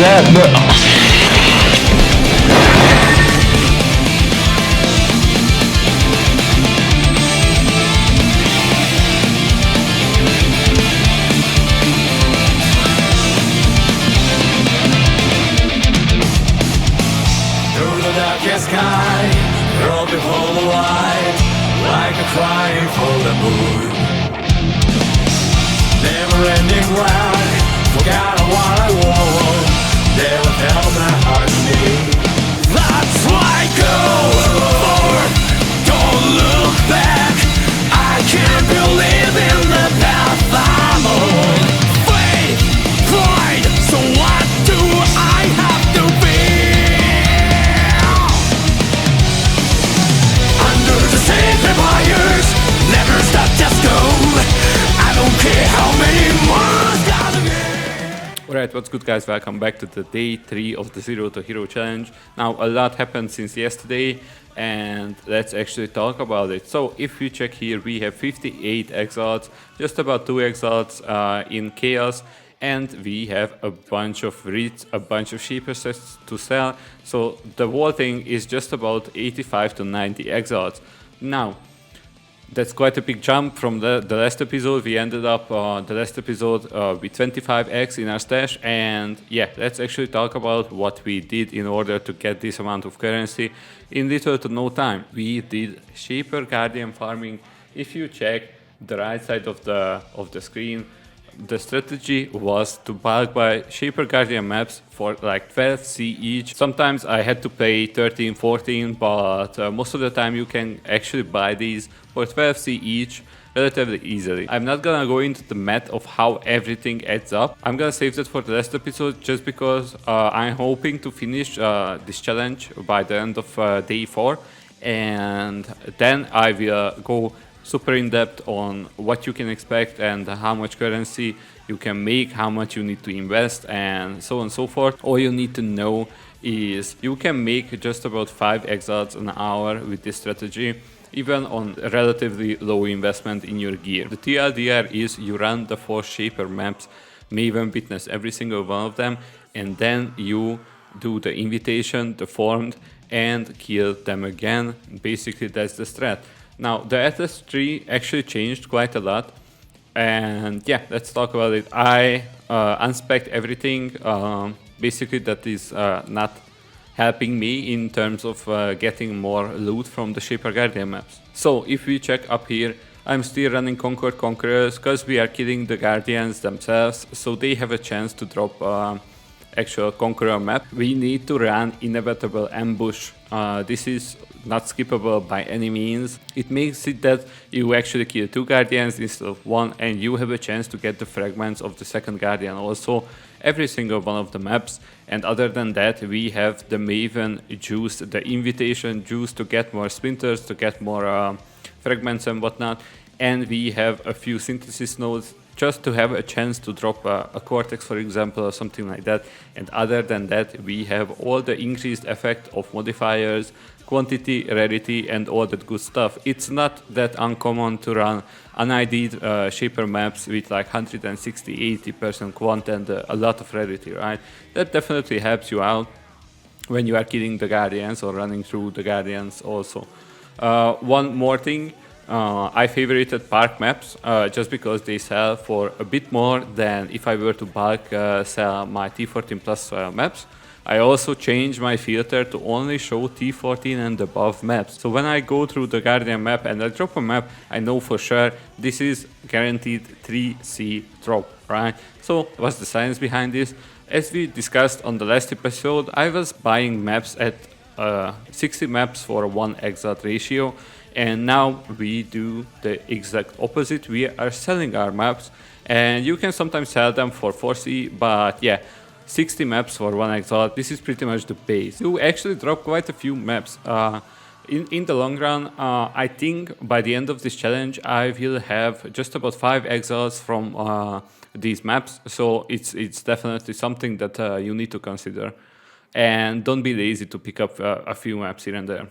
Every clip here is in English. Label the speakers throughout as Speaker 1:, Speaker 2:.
Speaker 1: Sky, girl before the light, like a crying for the moon. Never-ending round, forgot what I want. Never held my heart to me. That's why I go forward, don't look back. I can't believe in the path I'm on. Faith, pride, so what do I have to be? Empires, never stop, just go. I don't care how many more gotta get.
Speaker 2: Alright, what's good guys, welcome back to the day 3 of the Zero to Hero challenge. Now a lot happened since yesterday and let's actually talk about it. So if you check here, we have 58 exalts, just about 2 exalts in chaos, and we have a bunch of reads, a bunch of sheep sets to sell. So the whole thing is just about 85 to 90 exalts. Now, that's quite a big jump from the last episode. We ended up the last episode with 25x in our stash, and yeah, let's actually talk about what we did in order to get this amount of currency in little to no time. We did Shaper Guardian farming. If you check the right side of the screen, the strategy was to bulk buy Shaper Guardian maps for like 12C each. Sometimes I had to pay 13, 14, but most of the time you can actually buy these for 12C each relatively easily. I'm not gonna go into the math of how everything adds up. I'm gonna save that for the last episode just because I'm hoping to finish this challenge by the end of day 4, and then I will go super in depth on what you can expect and how much currency you can make, how much you need to invest, and so on and so forth. All you need to know is you can make just about 5 exalts an hour with this strategy, even on relatively low investment in your gear. The TLDR is you run the 4 Shaper maps, Maven witness every single one of them, and then you do the invitation, the formed, and kill them again. Basically that's the strat. Now, the SS3 actually changed quite a lot, and yeah, let's talk about it. I unspec'd everything, basically that is not helping me in terms of getting more loot from the Shaper Guardian maps. So, if we check up here, I'm still running Conquered Conquerors because we are killing the Guardians themselves, so they have a chance to drop actual Conqueror map. We need to run Inevitable Ambush. This is not skippable by any means. It makes it that you actually kill 2 Guardians instead of 1, and you have a chance to get the fragments of the second Guardian also every single one of the maps. And other than that, we have the Maven juice, the invitation juice to get more splinters, to get more fragments and whatnot, and we have a few synthesis nodes just to have a chance to drop a Cortex, for example, or something like that. And other than that, we have all the increased effect of modifiers, quantity, rarity, and all that good stuff. It's not that uncommon to run unID'd Shaper maps with like 160, 80% quant and a lot of rarity, right? That definitely helps you out when you are killing the Guardians or running through the Guardians also. One more thing. I favorited park maps just because they sell for a bit more than if I were to bulk sell my T14 plus maps. I also changed my filter to only show T14 and above maps. So when I go through the Guardian map and I drop a map, I know for sure this is guaranteed 3C drop, right? So what's the science behind this? As we discussed on the last episode, I was buying maps at 60 maps for 1 exalt ratio. And now we do the exact opposite. We are selling our maps, and you can sometimes sell them for 4C, but yeah, 60 maps for 1 exalt, this is pretty much the base. You actually drop quite a few maps. In the long run, I think by the end of this challenge, I will have just about 5 exalts from these maps, so it's definitely something that you need to consider. And don't be lazy to pick up a few maps here and there.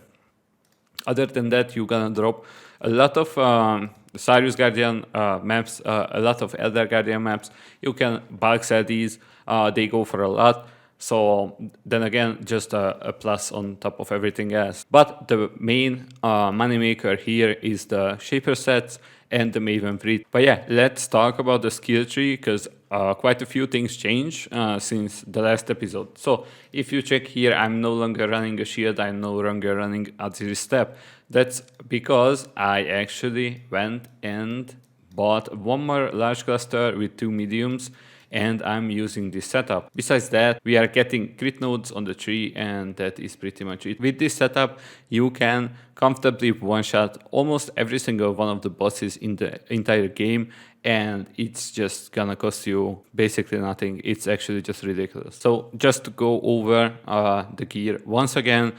Speaker 2: Other than that, you're gonna drop a lot of Sirius Guardian maps, a lot of Elder Guardian maps. You can bulk sell these, they go for a lot. So then again, just a plus on top of everything else. But the main moneymaker here is the Shaper sets and the Maven Breed. But yeah, let's talk about the skill tree, because quite a few things change since the last episode. So if you check here, I'm no longer running a shield, I'm no longer running auxiliary step. That's because I actually went and bought one more large cluster with 2 mediums, and I'm using this setup. Besides that, we are getting crit nodes on the tree, and that is pretty much it. With this setup, you can comfortably one-shot almost every single one of the bosses in the entire game, and it's just gonna cost you basically nothing. It's actually just ridiculous. So just to go over the gear once again,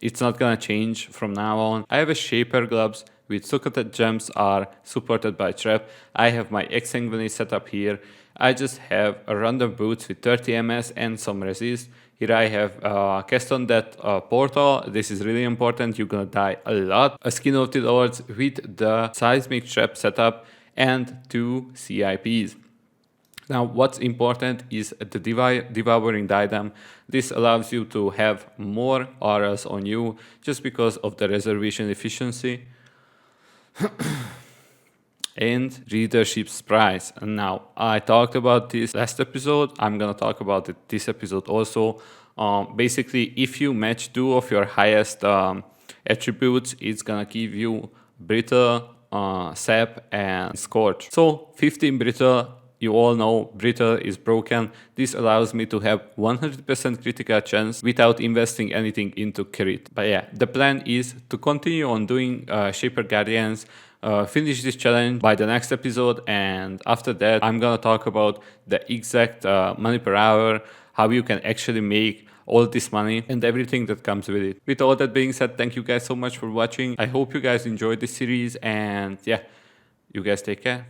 Speaker 2: it's not gonna change from now on. I have a Shaper gloves with succotash gems are supported by trap. I have my Exsanguinate setup here. I just have a random boots with 30 ms and some resist. Here I have cast on that portal. This is really important. You're gonna die a lot. A Skin of the Lords with the seismic trap setup and 2 CIPs. Now, what's important is the devouring diadem. This allows you to have more auras on you just because of the reservation efficiency. And readership's price. And now, I talked about this last episode. I'm gonna talk about it this episode also. Basically, if you match 2 of your highest attributes, it's gonna give you brittle, sap, and scorch. So 15 brittle. You all know brittle is broken. This allows me to have 100% critical chance without investing anything into crit. But yeah, the plan is to continue on doing Shaper Guardians, finish this challenge by the next episode, and after that I'm gonna talk about the exact money per hour, how you can actually make all this money and everything that comes with it. With all that being said, thank you guys so much for watching. I hope you guys enjoyed this series, and yeah, you guys take care.